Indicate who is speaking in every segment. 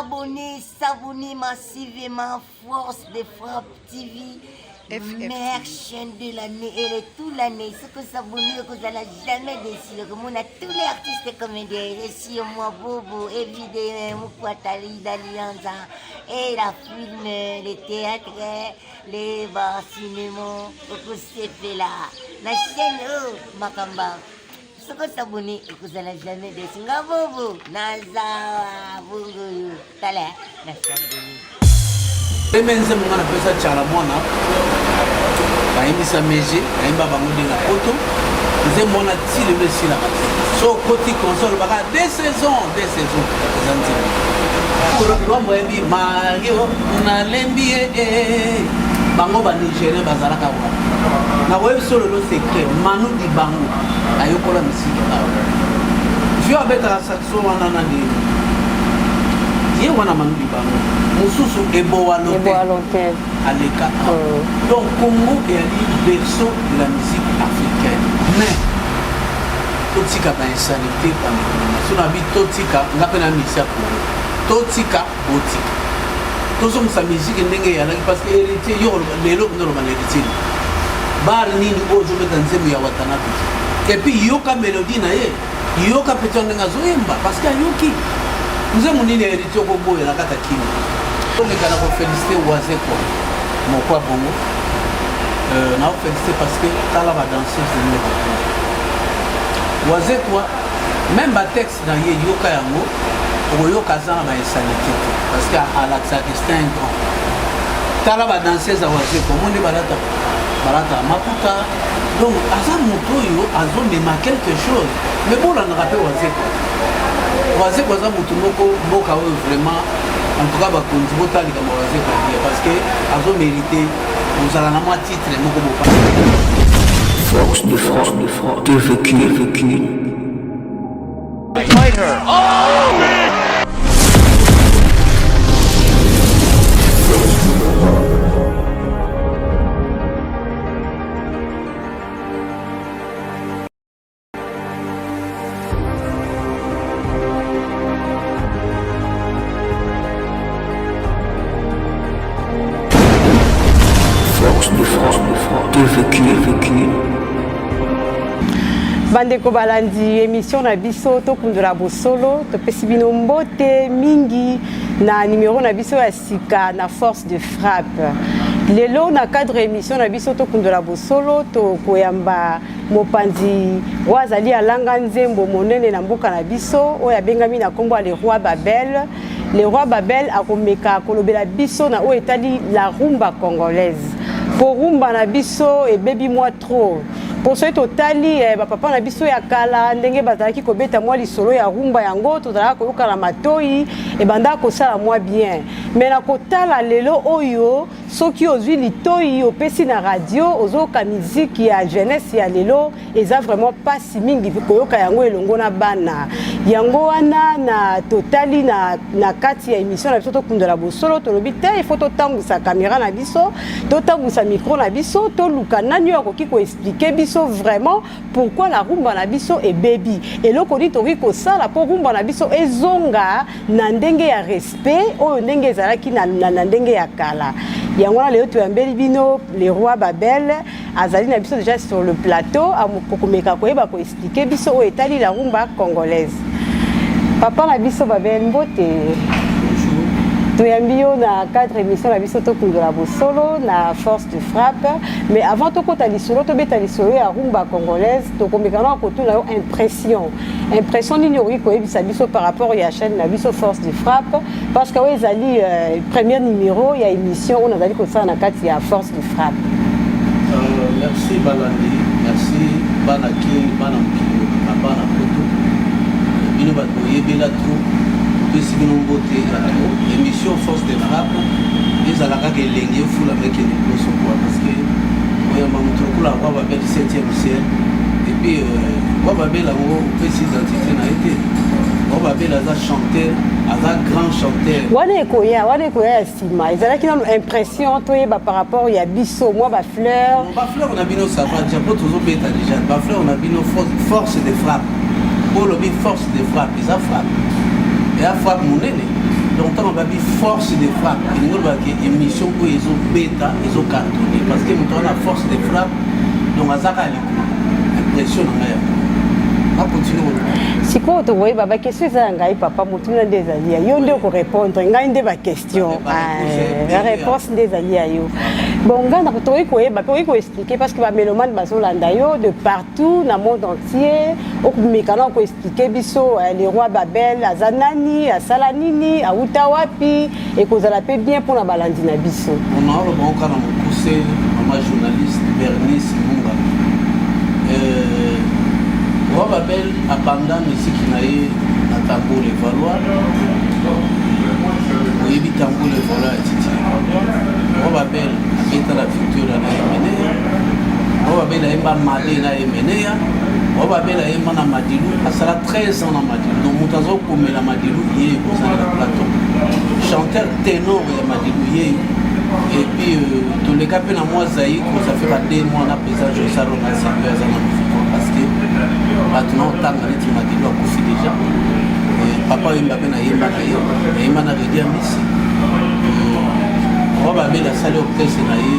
Speaker 1: s'abonner massivement Force de Frappe TV. Meilleure chaîne de l'année et toute l'année. Ce que s'abonner, que vous n'allez jamais décider. Comme on a tous les artistes et comédiens. Et si moi, Bobo, évidemment, Moukwatali, d'Allianza, et la film, les théâtres, les bars, cinéma, que c'est fait là. La chaîne, oh, Makamba. Ce que s'abonner, que vous n'allez jamais décider. Bobo, Naza, Bobo, Tala, la chaîne.
Speaker 2: Remenze mwana pesa chala mwana baimisa meje baimba bango na poto nze mwana tile le sila so koti console baka des saisons zanti ko mwembi mario na lembi bango ba Nigeria bazalaka wa na web solo le secret manu di bango ayokola misiki na je abeta saxo wana na ni ye wana manu di bango mususu eboalote aleka donc Congo est un berceau de la musique africaine mais totika ba insanité sur la vie totika ngapena misia Congo totika botika tozo sa musique ndenge ya parce que héritier yo lelo ndo ba héritier bar nini ozo beta nzembo ya watana et puis yoka mélodie na ye yoka petonga zoyemba parce que yoki nous avons dit héritier au Congo et la Katakine. On est allé féliciter Wazekwa, mon quoi Bongo. On a félicité parce que Tala va danser de nous. Wazekwa, même le texte dans Yoka Yango, Yoka Zana va insanité. Parce qu'à l'Axa distingue. Tala va danser à Wazekwa, on est balata Maputa. Donc, Azan Motoyo, Azon démarre quelque chose. Mais bon, on a rappelé Wazekwa. Wazé kwa sababu tumoko mboka wewe vraiment en tout cas ba konzi botali kama wazé kwa parce que azo mérité nous allons na titre moko boka Force de frappe de vécu fight her oh man
Speaker 3: Bandeko balandi émission na biso to kundura bosolo to pesibino mbote mingi na numéro na biso ya sika na Force de Frappe. Lelo na cadre émission na biso to kundura bosolo to koyamba mopanzi wazali alanga nzembo monene na mboka na biso oya bengami na kombo le roi Babel. Le roi Babel akomeka kolobela biso na o etali la rumba congolaise. Pour rumba na biso et baby moi trop. Pour ce totali papa na biso ya kala ndenge bazalaki kobeta mwa lisolo ya rumba yango tozalaka koyoka na matoi e banda kosala mwa bien mais na kotala lelo oyo soki ozwi litoi opesi na radio ozoka miziki ya jeunesse ya lelo eza vraiment pasi mingi koyoka yango elongo na bana yango wana na totali na kati ya émission na biso tokundela bosolo tolobi te il faut totambwisa caméra na biso totambwisa micro na biso toluka nani akoki koexpliquer biso vraiment pourquoi la rumba na biso est baby et loko dit tori ko sala pour rumba na biso ezonga na ndenge ya respect oyo ndenge ezalaki na ndenge ya kala yango na leo tuyambeli bino le roi Babel azali na biso déjà sur le plateau amokokomeka koyeba ko expliquer biso oyo etali la rumba congolaise papa na biso Babel mbote Toyambio na 4 émissions la biso to kundula bosolo na Force de Frappe mais avant to kota lisolo to beta lisolo ya rumba congolaise to komekana ko to na impression nini ori ko ebisa biso par rapport ya chaîne na biso Force de Frappe parce que ezali premier numéro ya émission on azali ko ça na kati ya Force de Frappe.
Speaker 2: Merci Balandi, merci Banaki, Banampi, Bana Poto. Bino bato yebela trop. L'émission Force de Frappe, ils allaient à l'église, il faut la mettre parce que on a la voix du 7e ciel. Et puis, on va bien la identité n'a été. On va bien la chanteur, un grand chanteur.
Speaker 3: Ils avaient une impression par rapport à Bisso, moi, Fleur.
Speaker 2: Fleur, on a bien ça va déjà. Fleur, on a bien Force de Frappe. Pour le Force de Frappe, ils ont frappé. ya frappe monene donc tant babi force de frappe il ngolo ba ke émission ko ezo beta ezo cartonné parce que moto na force de frappe donc azaka impression na ya va continuer
Speaker 3: sikoyo tokoyi ba question eza ya ngai papa motuna nde ezali ya yo nde okorépondre ngai nde baquestion réponse nde ezali ya yo bon ngai tokoyi koyeba mpe oyi koexplike parce que bamélomane bazolanda yo de partout na monde entier okomekana okoexplike biso le roi babel aza nani asala nini awuta wapi ekozala mpe bien mpona balandi na biso
Speaker 2: onaoloba okana mokuse mama journaliste bernice munga Roi Babel abanda musique na ye na tambour le valois oyebi tambour le valois ya titi Roi Babel abeta la victoire na ye meneya Roi Babel ayemba made na ye meneya Roi Babel ayemba na madilu asala 13 ans na madilu donc moto azokomela madilu ye ekozala na plateau chanteur ténor ya madilu ye et puis toleka mpe na mwa zaiko ça fait ba 2 mois na présent josalo na siko aza na mofiko parce que maintenant otanga neti madilu akufi déjà papa oyemba mpe nayemba na ye nayemba na redi ya misi Roi Babel asali orchestre na ye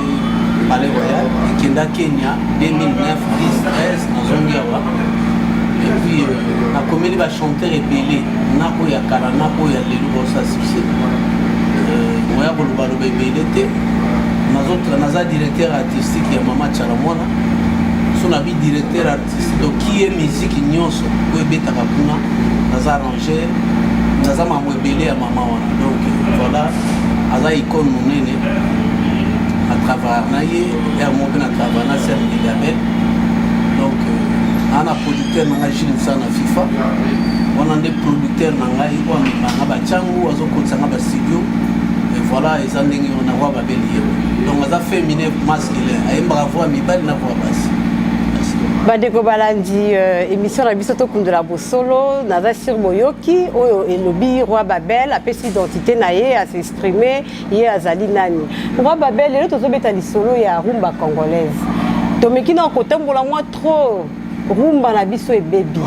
Speaker 2: palais royal ekenda Kenya 2009 10 13 nazongi awa et puis nakomeli bachanteur ebele nako ya kala nako ya lelo bosa succès moya kolobaloba ebele te naza directeur artistique ya mama chalamwana so nabi directeur artiste donc qui est musique nyonso oyo ebetaka kuna naza arranger naza mambo ebele ya mama wana donc voilà aza icône monene na travail na ye yamo mpe na travail na serre de label donc ana producteur na ngai Gilles Msa na FIFA wana nde producteur na ngai oyo amemanga batiango azokotisanga bastudio voilà eza ndenge wana Roi Babel ye donc aza féminin masculin ayembaka voix mibali na voix basi
Speaker 3: bandeko balandi émission na biso tokundela bosolo naza sur boyoki oyo elobi Roi Babel apesi identité na ye asexprime ye azali nani Roi Babel lelo tozobeta lisolo ya rumba congolaise tomeki na kotambola mwa trop rumba na biso ebebi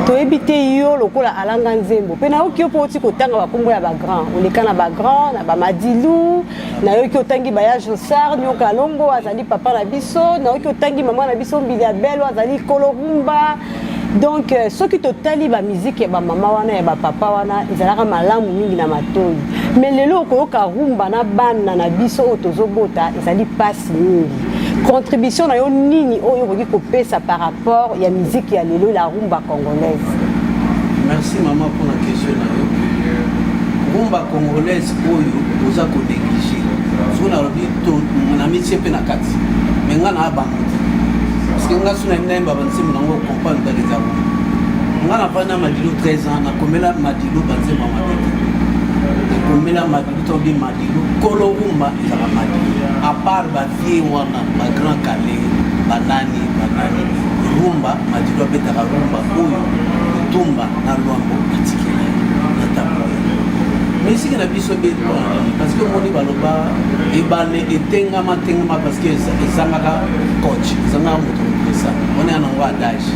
Speaker 3: toyebi te yo lokola alanga nzembo mpe nayoki yo mpo oti kotanga bakombo ya bagrand oleka na bagrand na bamadilu nayoki otangi baya josar nyoka alongo azali papa na biso nayoki otangi mama na biso mbili ya belo azali kolo rumba donc soki totali bamiziki ya bamama wana ya bapapa wana ezalaka malamu mingi na matoi mais lelo okoyoka rumba na bana na biso oyo tozobota ezali pasi mingi contribution na yo nini oyo okoki kopesa par rapport ya musique ya lelo la rumba congolaise
Speaker 2: merci maman pour la question na yo rumba congolaise oyo oza konéglige soki nalobi na mitie mpe na kati me nga na abango te parce que nga so nayemba banzembo nango comprendre ndaki eza rumba nga navandi na madilu 13 ans nakomela madilu banzembo ya mabete nakomela madilu tobi madilu kolo rumba ezala madilu à part bavie wana bagrand kale banani rumba madilu abetaka rumba oyo kotumba na lwambo atikela na tambour misiki na biso parce que omoni baloba ebale etengama parce que ezangaka coach ezangaka moto mopesa one ya nango adage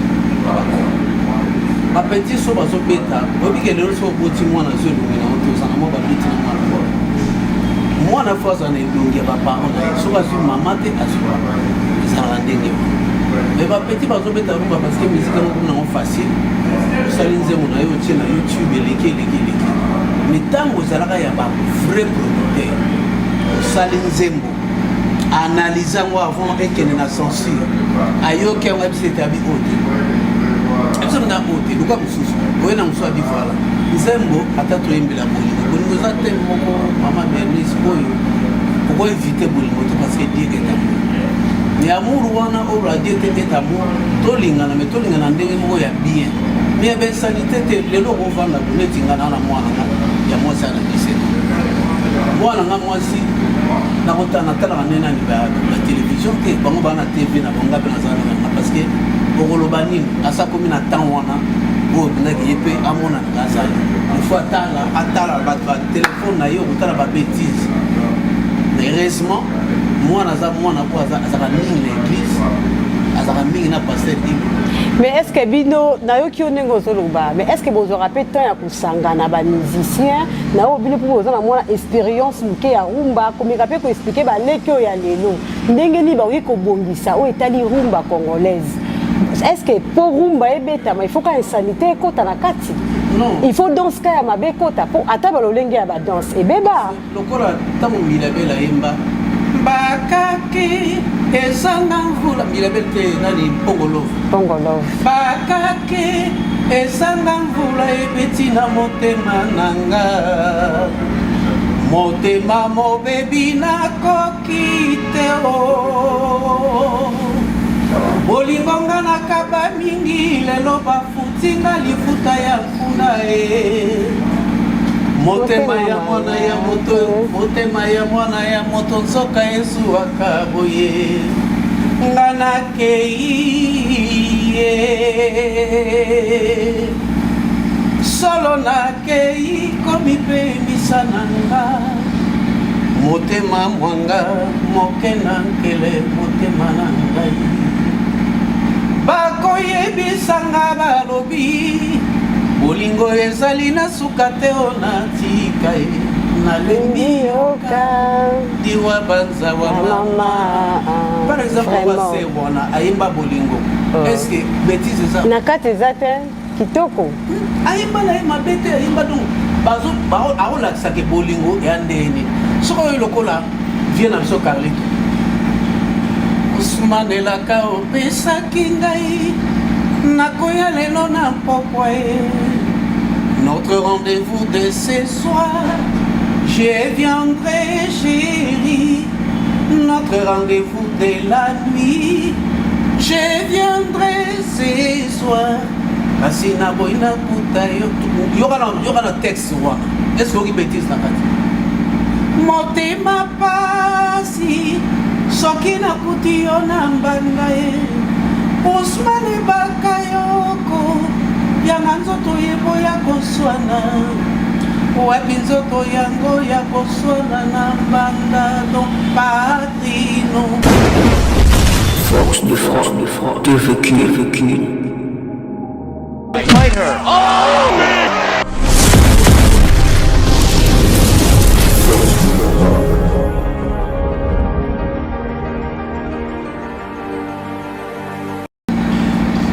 Speaker 2: bapeti so bazobeta obike lelo so oboti mwana zo elongi nango tozanga mwa babeti na mwana bolo mwana fo aza na elongi ya baparent na ye soki azwi mama te azwi papa ezalaka ndenge me bapeti bazobeta rumba parce que misiki yango komi nango facile osali nzembo na ye otie na youtube eleki me ntango ezalaka ya bavrai producteur osali nzembo analyse yango avant ekende na censure ayoki yango abiso ete abi ote ebiso na ote luka mosusu oye na mosusu abi vala nzembo ata toyembela bolingo bolingo eza te moko mama bernice oyo okoinvite bolingo te parce que die etamour me amour wana oyo adie te etamour tolingana me tolingana ndenge moko ya bien me ya bensanité te lelo okovanda bonetingana na mwana nga ya mwasi ana 17 mwana nga mwasi nakotana talaka nde nani batelevizio te bango baa na tv na bango ngape nazalanga parce que okoloba nini asa komi na temps wana oyo obengaki ye mpe amonana azali ifo atala batelefone na ye okotala babétise mais heureusement mwana aza mwana po azaka nini na église azaka mingi na pasteur Imbo.
Speaker 3: Mais est-ce que bino na yo ki onengo zoloba mais est-ce que vous aurez pas temps ya kusanga na ba musicien na o bino pour na mona expérience muke ya rumba comme ka pe ko expliquer ba lekyo ya lelo ndenge ni ba wi ko bongisa o etali rumba congolaise. Est-ce que pour rumba ebeta mais il faut ka insanité kota na kati?
Speaker 2: Non.
Speaker 3: Il faut danse ka ya mabe kota pour ata ba lolenge ya ba danse e beba.
Speaker 2: Lokola tamu milabela yemba bakaki ezanga mvula milabel te nani pongolov bakaki ezanga mvula ebeti na motema nanga motema mobebi nakoki te o bolingo nga nakaba mingi lelo bafutinga lifuta ya nkuna e motema ya mwana ya moto motema ya mwana ya moto nzoka ezuwaka boye nga nakei solo nakei komi mpe misana nga motema mwanga moke na nkele motema na ngai bakoyebisanga balobi bolingo ezali na suka te ona tika e nalembi yoka diwa banza wa mama. Par exemple base wana ayimba bolingo est-ce que bêtise ça
Speaker 3: na kate zate kitoko
Speaker 2: ayimba na ayimba bete ayimba donc bazo aolakisa ke bolingo ya ndeni soko oyo lokola vie na biso Carlito Ousmane elaka opesaki ngai nakoya lelo na mpokwa ye notre rendez-vous de ce soir je viendrai chérie notre rendez-vous de la nuit je viendrai ce soir kasi naboyi nakuta yo yoka na texte wana est-ce que oki bêtise na kati motema pasi soki nakuti yo na mbanda ye Ousmane bakayoko yanga nzoto yebo ya koswana wapi nzoto yango ya koswana na mbanda don patrino
Speaker 4: force de frappe, de vécu.
Speaker 5: Fight her. Oh, man.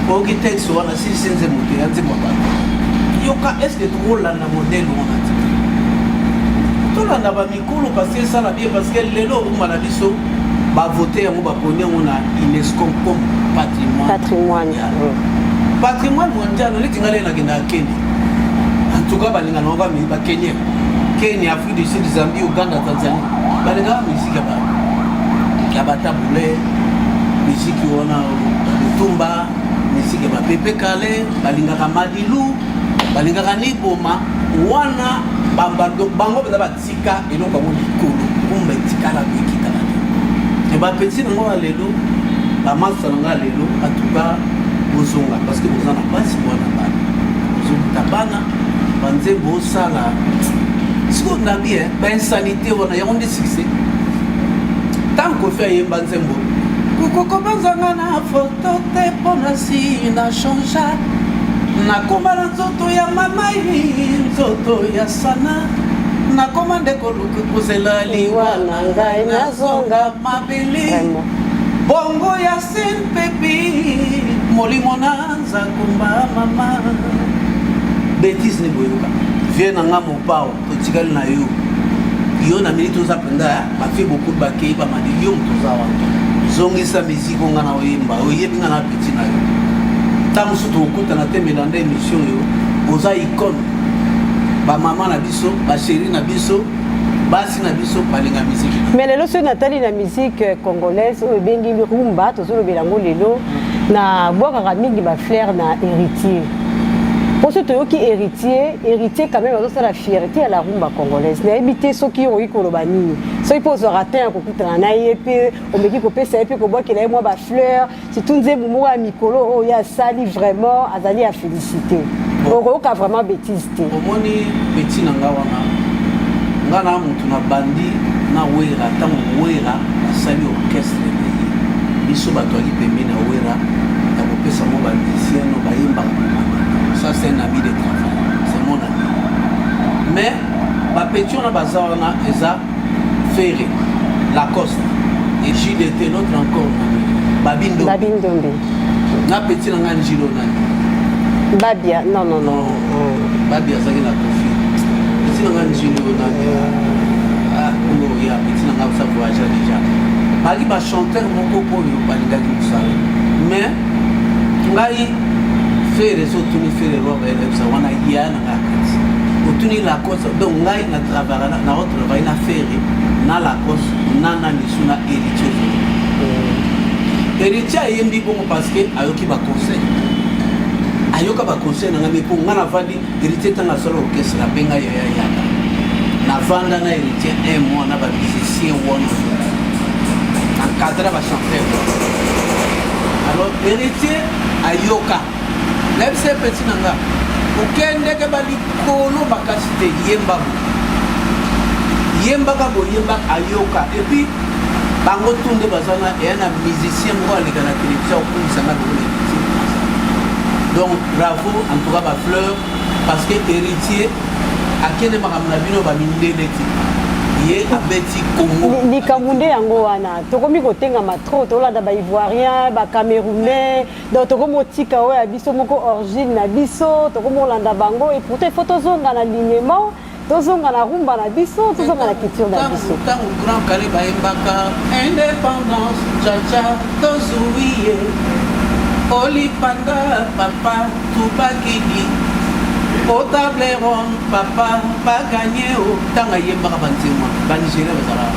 Speaker 2: oki texte wana si senze moto ya nzembo bato yoka est-ce que tolanda modèle wana te tolanda bamikolo parce que esala bien parce que lelo okumba na biso bavote yango baponi yango na UNESCO comme patrimoine mondial oleti ngai nakenda ya Kenya en tout cas balinga nango bakenya Kenya, Afrique du Sud, Zambie, Uganda, Tanzanie balingaka misiki ya batabule misiki wana lutumba misiki ya bapepe kale balingaka madilu balingaka niboma wana bango beza batika eloko yango likolo kumba etikala ekitala te bapeti nango ya lelo bamasa nanga lelo atuka bozonga parce que boza na basi wana bana bozongita bana banzembo osala siko na bien bainsanité wana yango nde succès tant kofi ayemba nzembo kokobanzanga na foto te mpona si na changea nakoma na nzoto ya mamai nzoto ya sana nakoma nde koluka kozela liwa na ngai nazonga mabele bongo ya sen pepi molimo na nzakumba mama bétise ne boyoka vie na nga mopao totikali na yo na mini toza mpenza bafie beaucoup bakei bamadi yo motoza wana zongisa miziki onga na oyemba oyebi nga na peti na yo ta mosusu tokokutana te melanda émission yo oza icone bamama na biso basheri na biso basi na biso balinga miziki
Speaker 3: mais lelo soki natali na musique congolaise oyo ebengi rumba tozolobela yango lelo na bwakaka mingi baflair na héritier pour ce toyoki héritier quand même azosala fierté ya la rumba congolaise nayebi te soki okoki koloba nini soki mpo ozwaka te ya kokutana na ye mpe omeki kopesa ye mpe kobwakela ye mwa bafleur surtout nzembo moko ya mikolo oyo asali vraiment azali ya félicité okoyoka vraiment bétise te
Speaker 2: omoni peti na nga wana nga na motu na bandi na wera ntango wera asali orchestre biso batwali pembeni na wera ya kopesa mo bamusicien no bayembaka ça c'est un ami de travail c'est mon ami mais bapeti wana baza wana eza Ferré Lacoste et JDT notre encore
Speaker 3: Babindombe
Speaker 2: na petit na nga njilo nani
Speaker 3: Babia non
Speaker 2: Babia azaki na kofi petit na nga njilo nani Congo ya petit na nga sa voyage déjà bali ba chanteur moko oyo balingaki mosala mais ngai Ferré sotuni Ferré roba elebisa wana ya na ngakati otuni Lacoste donc ngai na travailler na retravailler na Ferré na Lacoste na lisuna héritier ayembi bongo parce que ayoki ba conseil ayoka ba conseil na ngami po ngana vandi héritier tanga solo orchestre benga ya yaka na vanda na héritier un mois na ba musicien wona encadrer ba chanteur alors héritier ayoka lebse petit nanga okende ke bali kolo bakasite yemba ka bo yemba ayoka et puis bango tunde bazana et un musicien moi les gars télévision pour ça m'a donné donc bravo en tout cas ba fleur parce que héritier akene makamna bino ba mindeleti ye abeti Congo
Speaker 3: ni kamunde yango wana tokomi kotenga matro tolanda ba ivoirien ba camerounais donc tokomo tika oya biso moko origine na biso tokomo landa bango et pourtant photo zonga na lignement tozonga na rumba na biso tozonga na culture na biso
Speaker 2: tant grand kale ba embaka indépendance chacha tozuiye olipanda papa tubakidi au tableron papa pas gagné au tanga yembaka banzema banigéria bazala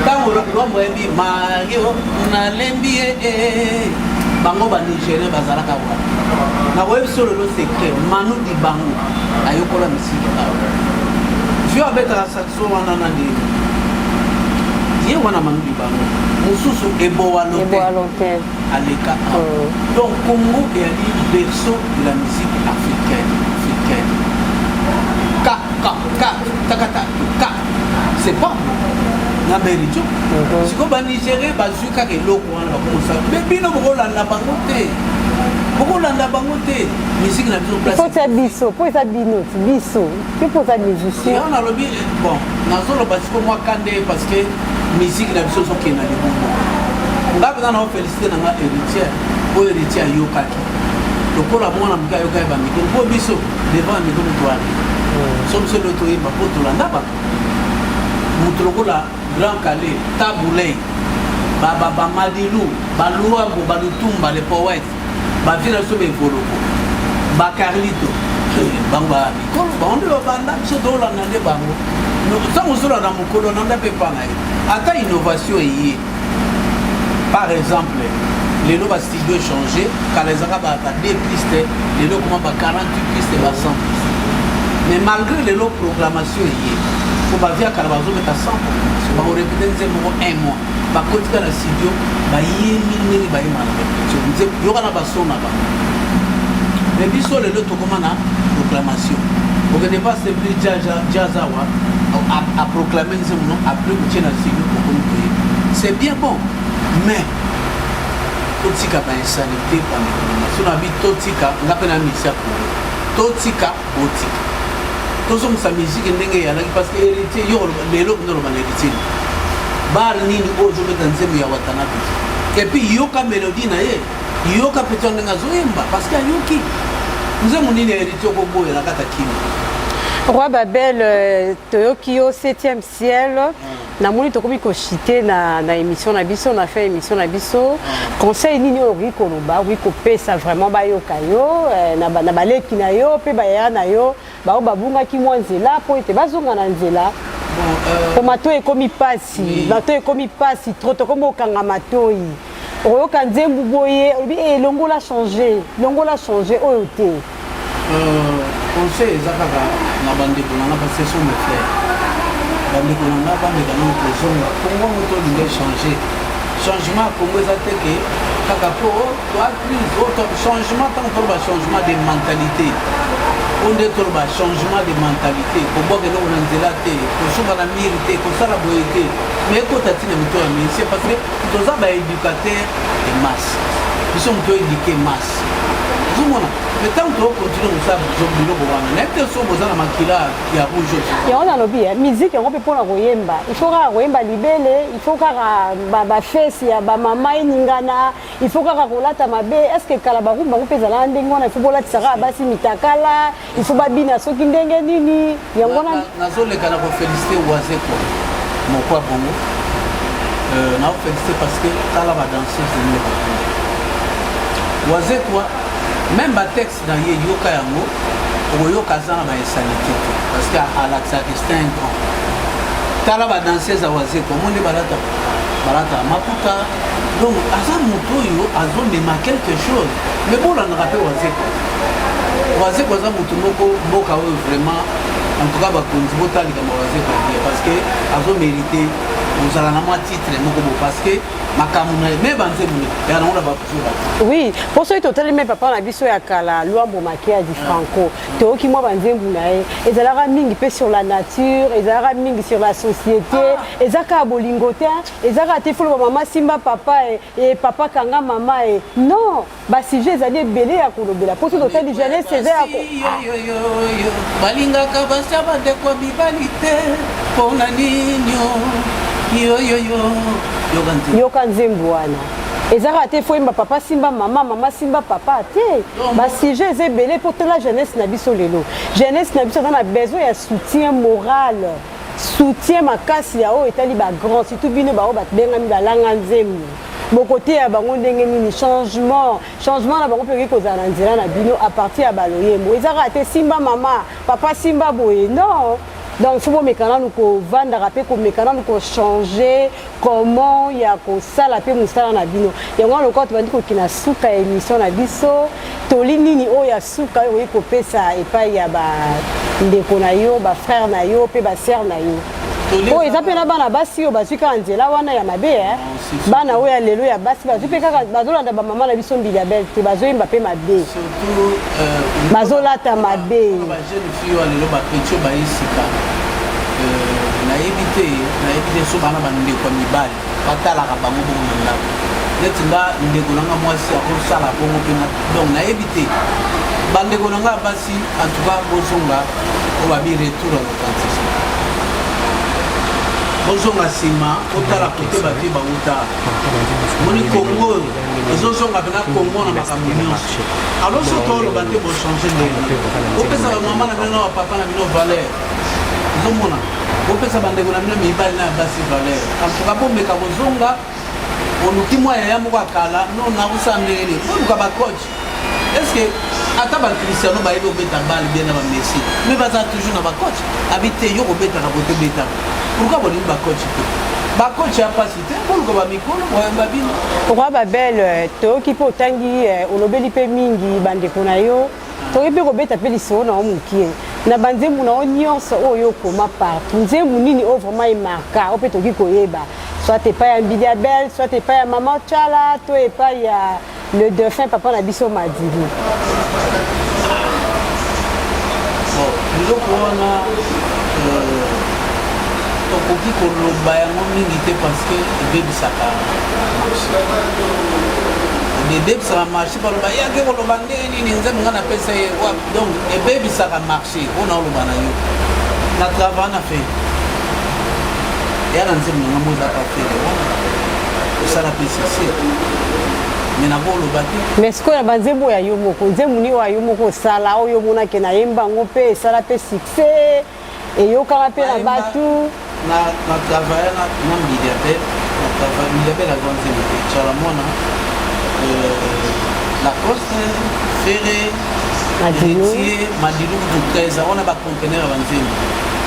Speaker 2: tango lombo ebi mario na lembi bango banigéria bazala ka wa na web sur le secret manu di bango ayokola misiki ba vio abeta saxo wana na ndi ye wana manu di bango mususu ebo walote aleka donc Congo est le berceau de la musique africaine c'est pas na mérite si ko ba Nigeria ba zuka ke loko wana ba kosa bebino bokolanda bango te musique na biso place
Speaker 3: faut ça biso pour ça biso que pour ça musicien
Speaker 2: on a lobby bon nazolo ba siko moi kande parce que musique na biso so kena le bongo ngaba na féliciter na héritier o héritier yokaki lokola mwana mga yoka ba miko po biso devant miko mutwani somme se loto yeba po tolanda ba mutulokola grand calais taboulay baba madilu baluambo balutumba les poètes ba vina so be voloko ba carlito bangba mikolo bande banda so dola na de bango no sango solo na mukolo na ndape pana ata innovation yi par exemple les lots studio changé quand les arabes a des pistes les lots comment 48 pistes ba 100 pistes mais malgré les lots programmation yi faut ba via carabazo mettre 100 ba répéter un mois ba kotika na studio ba yemi ba yema na répétition yo kana ba sona ba mais biso les lots comment na proclamation au que pas c'est plus jazawa à proclamer ce nom après que tu na studio pour communiquer c'est bien bon mais totika ba insanité pa so na bi totika ngape na misa totika botika tozo musa musique ndenge ya parce que héritier yo lelo ndo ba héritier bar nini ozo beta nzemu ya watanabe et puis yoka mélodie na ye yoka petonde ngazoyemba parce que yoki nzemu nini héritier ko boye la kata kini
Speaker 3: Roi Babel toyoki au 7e ciel na moni tokomi ko chiter na émission na biso na fait émission na biso conseil nini ori ko loba wi ko pesa vraiment ba yoka yo na baleki na yo pe ba ya na yo ba babunga ki mwanzela po ete bazonga na nzela bon mato ekomi pasi bato ekomi pasi trop to komo kanga matoi oyoka nzembu boye obi longola changer oyo te
Speaker 2: conseil ezakaka na bandeko nanga parce que sont mes frères bandeko nanga bandeko nanga kozonga kongo moto olingi changement Congo eza te ke kaka po to crise autre changement tant pour ba changement de mentalité on est pour ba changement de mentalité ko boke no na nzela te ko suba na miri te ko sala boye te mais ko tatina mito ya mais c'est parce que toza ba éducateur de masse ils sont to éduquer masse zumona mais tant que continue ça zombi lo bwana nete so bozana makila ya rouge
Speaker 3: ya on a lobi musique on peut pour la koyemba il faut ka koyemba libele il faut ka ba face ya ba mama iningana il faut ka kolata mabe est-ce que kala ba rumba ko pezala ndenge wana il faut bolata saka basi mitakala il faut ba bina soki ndenge nini yango na
Speaker 2: nazoleka na ko féliciter Wazeko mon quoi bongo na ko féliciter parce que kala ba danseuse de Wazeko même ba texte dans ye yoka yango oyoka zana ba insanité parce que à l'accent distinct tala ba danseuse à Wazeko monde balata maputa donc aza moto yo azonema quelque chose mais bon on rappelle Wazeko za moto mboka oyo vraiment en tout cas bakonzi botalika Wazeko parce que azo mérité ozala na mwa titre moko parce que
Speaker 3: oui, pour ceux qui ont même papa na biso ya kala Luambo Makia di Franco to ki mo banzembu na e ezalaka mingi pe sur la nature ezalaka mingi sur la société ezaka bolingote ezaka te fulu maman simba papa et papa kanga mama e non ba sujet ezali belé ya kolobela pour ceux qui ont jeunesse Césaire
Speaker 2: balingaka basaba de kwa bibalite pona ninyo
Speaker 3: yoka nzembo wana ezaka te foyemba papa simba mama simba papa te basije eza ebele mpo tala jeunesse na biso lelo jeunesse na biso aza na besoin ya soutien moral soutien makasi ya oyo etali bagrand surtout bino bao babengami balanga nzembo bokote ya bango ndenge nini changement na bango mpe okoki kozala na nzela na bino a partir ya baloyembo ezaka te simba mama papa simba boye non. Donc, il faut que nous vendre, nous changer comment il y a ça la paix moussala na bino. Et moi le quand tu vas dire qu'il a souka émission na biso, tolini ni o ya souka o ko pesa et pas ya ba ndeko na yo, ba frère na yo, pe ba sœur na yo. Oh, ils appellent na bana basi o bazwika nzela wana ya mabe bana oya lelo ya basi bazwi kaka bazolanda ba mama na biso mbili ya belle te bazoyemba pe mabe.
Speaker 2: Surtout
Speaker 3: bazolata mabe.
Speaker 2: Ba jeune fille wa lelo ba petio ba isika. nayebi te so bana bandeko mibali batalaka bango bongo na ndako neti nga ndeko nanga mwasi akosala bongo mpena donc nayebi te bandeko nanga basi antuka bozonga oyo babi retour à l'authenticité bozonga nsima otala kote batie bauta moni kongo ezozonga mpena kongo na makambo nyonso alors so toloba te bochange ndenge opesaka mama na bino na bapapa na bino valeur ozomona opesa bandeko na bino mibali na basi valeur antuka bomeka bozonga oluki mwa yaya moko akala no nakosala ndenge nini oluka bacoach est ce que ata bakristiano bayebi kobeta bale bien na bamessi mais baza toujours na bacoach abi te yo kobetaka bote betaka pourquoi bolingi bacoach te bacoach ya mpasi te koluka bamikolo boyamba bino
Speaker 3: pourquoi babele toyoki mpe otangi olobeli mpe mingi bandeko na yo toyoki mpe kobeta mpe lisolo na yo mokie na banzembo na yo nyonso oyo okoma partout nzembo nini oyo vraiment emarka oyo mpe tokoki koyeba soit epai ya mbili ya belle soit epai ya mama tchala to epai ya le dauphin papa na biso madili
Speaker 2: biloko wana tokoki koloba yango mingi te parce que ebebisaka ebebisaka marché baloba yake koloba ndenge nini nzembo nga napesa ye donc ebebisaka marché mpona oloba na yo na travail na fe eya na nzembo nanga mo ezaka fere wana osala mpe succès mais na koloba te
Speaker 3: mais sikoyo na banzembo ya yo moko nzembo nini oyo yo moko osala oyo omonake nayemba yango mpe esala mpe succès eyokaka mpe na bato
Speaker 2: na travaille na Miliabel la grande zémité tchala mwana Lacoste Ferré Héritier Madilu du 13 on a ba conteneur ya banzembo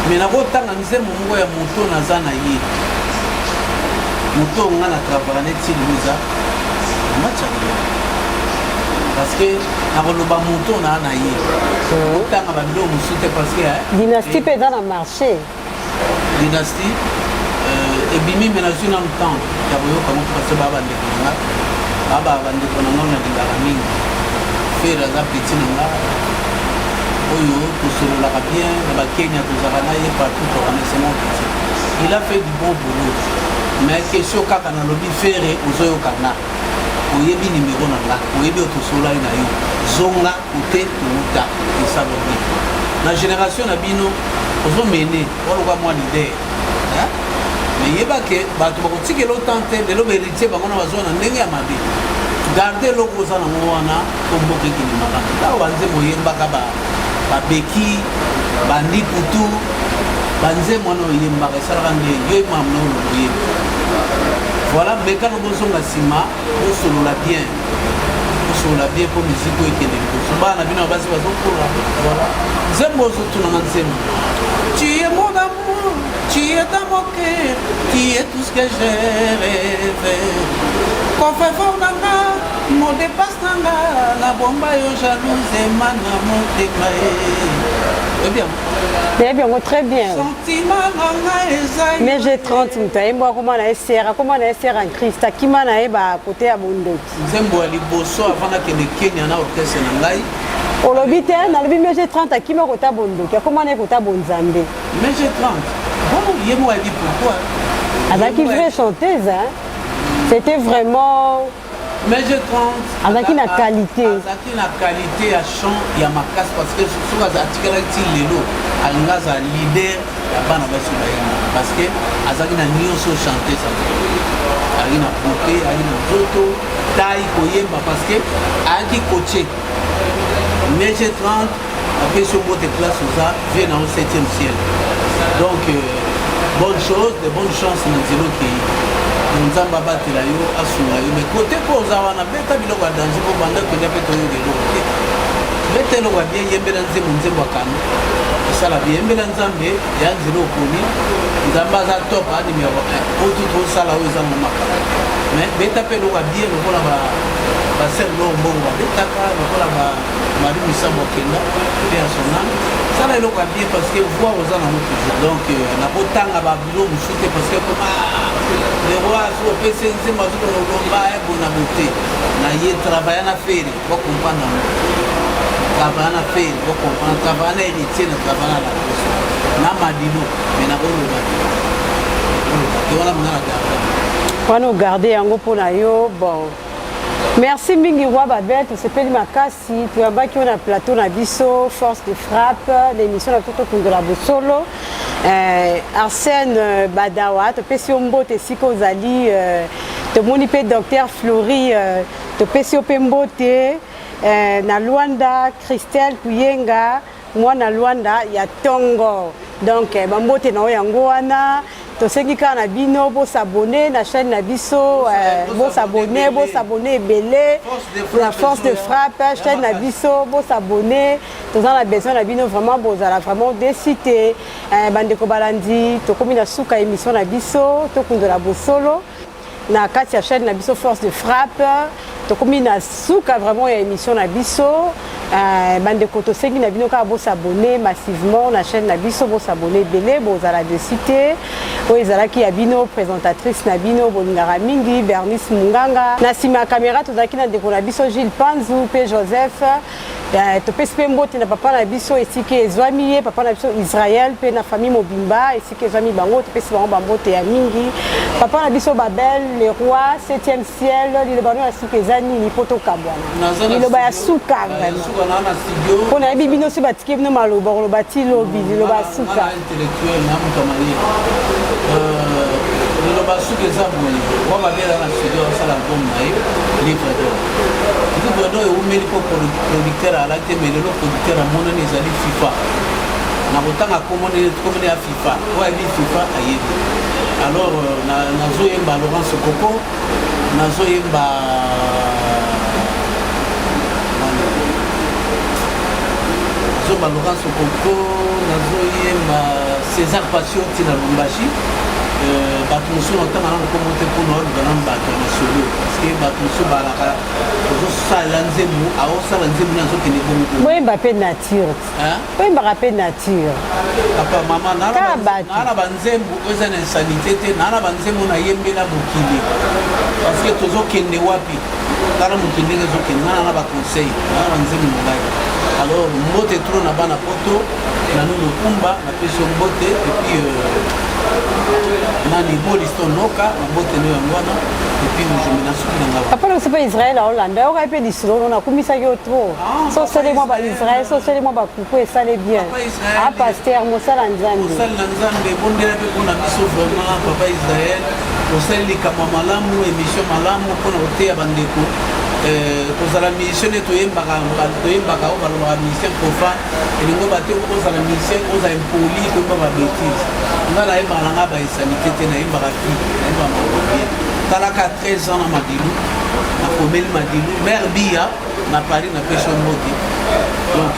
Speaker 2: mais nakotanga nzembo moko ya moto naza na ye moto nga na travaille neti luza matchaka parce que nakoloba moto na ye otanga babilo mosusu te parce que
Speaker 3: dynastie mpe eza na marché
Speaker 2: dynastie et bimi mais na zui na temps ya koyoka moto parce que baba ndeko na baba bandeko na ngona lingaka mingi faire aza petit na nga oyo tosololaka bien na bakenya tozalaka na ye partout tokanese mon petit il a fait du bon boulot mais question kaka nalobi fere ozoyoka nga oyebi nimero na nga oyebi oyo tosolai na yo zonga ote toluta esalobi na génération na bino ozomene oluka mwa lider mais yeba ke bato bakotikela otan te lelo baheritier bango na bazwa na ndenge ya mabe garde eloko oza nango wana po mboka ekilimaka ntango banzembo oyembaka babeki bandiputu banzembo wana oyembaka esalaka ndenge yo mamna olobo oyemba voilà mais kaka bozonga nsima bosolola bien po musique oyo ekende liboso bana bino basi bazokola voilà nzembo ozotunanga nzembo tu es mon amour tu es dans mon cœur tu es tout ce que j'ai rêvé confort fort nanga mo dépasse nanga na bomba yo jalouse emana motema eh bien
Speaker 3: très bien. Mais j'ai 30 minutes. Et moi, comment on a essayé en Christ, qui m'a dit à côté à Bondo.
Speaker 2: Zembo ali bosso avant que le Kenya na orchestre na ngai.
Speaker 3: Au lobby mais j'ai 30 à qui m'a côté à Bondo. Comment on est côté à Bonzambe.
Speaker 2: Mais j'ai 30. Bon, il m'a dit pourquoi.
Speaker 3: Avec une vraie chanteuse, hein. C'était vraiment.
Speaker 2: Mais j'ai 30.
Speaker 3: Avec une qualité.
Speaker 2: Avec une qualité à chant, il y a ma casse parce que sur les articles de Lelo, Alinga est leader, il y a pas de parce que Azaki n'a ni on chanter ça. Azaki n'a beauté, Azaki n'a photo, taille, koyemba parce que Azaki coaché. Mais j'ai 30, après ce mot de classe ça, vient dans le 7e ciel. Donc, bonne chose, de bonnes chances dans le pays. Nzamba batela yo asunga yo mais côté poza wana beta biloko ya danse po banda kende pe toyo eloko te beta eloko ya bien yembela nzembo nzembo akano esala bien yembela nzambe ya nzela okoni nzambe aza top a numéro 1 oyo tosala oyo eza momaka mais beta pe eloko ya bien lokola basere lo mbongo babetaka lokola mari misambo okenda pe ya sonana sala eloko ya bien parce que voi oza nango toujours donc nakotanga babilo mosusu te parce que koma le roi so opesi nzembo azokona olomba ebona bote na ye travailla na fere bocomprendre nango travailla na fere bocomprendre travailla na héritier na travailla na poso na madino mais nakoloba te wana mona na garda
Speaker 3: wana ogarde yango mpona yo bon. Merci mingi roi Babel, tu sais pas makasi, tu as baki on a plateau na biso, force de frappe, l'émission na toto de la Bosolo. Arsène Badawa, tu peux si on bote siko zali, tu moni pe docteur Flori, tu peux si on bote na Luanda, Christelle Kuyenga, moi na Luanda, il y a Tongo. Donc bambote na yango wana. Tosengi kana bino bo s'abonner na chaîne na biso bo s'abonner belé la force de frappe chaîne na biso bo s'abonner toza na besoin na bino vraiment bozala vraiment décité bandeko balandi tokomi na suka émission na biso tokundola bosolo na kati ya chaîne na biso force de frappe tokomi na suka vraiment ya émission na biso bandeko tosengi na bino kaka bo s'abonner massivement na chaîne na biso bo s'abonner belé bozala décité oyo ezalaki ya bino présentatrice na bino bolingaka mingi Bernice Munganga na nsima ya caméra tozalaki na ndeko na biso Gilles Panzu mpe Joseph topesi mpe mbote na papa na biso esika ezwami ye papa na biso Israël mpe na famille mobimba esika ezwami bango topesi bango bambote ya mingi papa na biso Babel le roi 7e ciel liloba no ya suka eza nini po tokabwana liloba ya suka mpo na yebi bino so batiki bino maloba koloba ti lobi liloba ya suka
Speaker 2: liloba suka eza boye wababela na studio asala album na ye livre d'or livre d'or eumeli mpo producteur alaki te mais lelo producteur amonani ezali FIFA na kotanga komone ya FIFA oyo ayebi FIFA ayebi alors nazoyemba Laurence Koko nazoyemba Laurence Koko nazoyemba César Passion tina Lumbashi bato mosusu notanga nano komo te mpona oluka nano bato ya masolo parceke bato mosusu balaka ozosala nzembo aosala nzembo nde azokende bongo
Speaker 3: boyemba mpe nature boyembaka mpe nature
Speaker 2: papa mama naa na banzembo oyo eza na insanité te naa na banzembo nayembela mokili parceke tozokende wapi tala moto ndenge ezokende nana na baconseil naa na banzembo mobali alors mbote tro na bana poto nanu lokumba napesi yo mbote epuis nani bolisto noka na mbote no yango wana epuis mojombi na suki na ngabo
Speaker 3: apana osi mpe israel aolanda yokai mpe lisolo nakumisaki yo tro sosele mwa baisrael sosele mwa bakuku esale bien paster mosala nzambe
Speaker 2: mosali na nzambe ebondela mpe mpona biso vraiment papa israel osali likambo malamu émission malamu mpona koteya bandeko kozala mission nde toyembaka oyo balobaka musicien profane elingo bate ozala musicien ozala impoli koyemba babétise nga nayembaka nanga baesanité te nayembaka fi nayembaka makolo bien talaka 13 ans na madilu nakomeli madilu mare bia na paris napesi mbote donc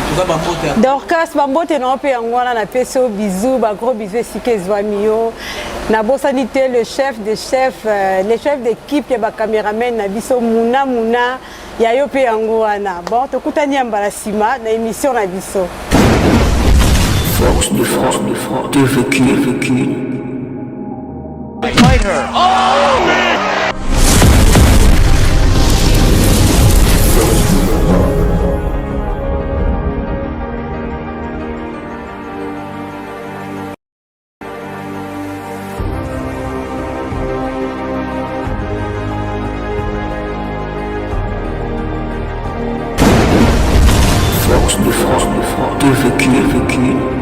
Speaker 2: toza bambote
Speaker 3: dorcas bambote nao mpe yango wana napesi yo bizu bagros bizu esika ezwami yo nabosani te le chef d'équipe ya bacaméraman na biso muna ya yo mpe yango wana bon tokutani ya mbala nsima na émission na biso
Speaker 4: Force de frappe, de vécu.
Speaker 5: Fight her. Oh, man!
Speaker 4: Force de frappe, de vécu.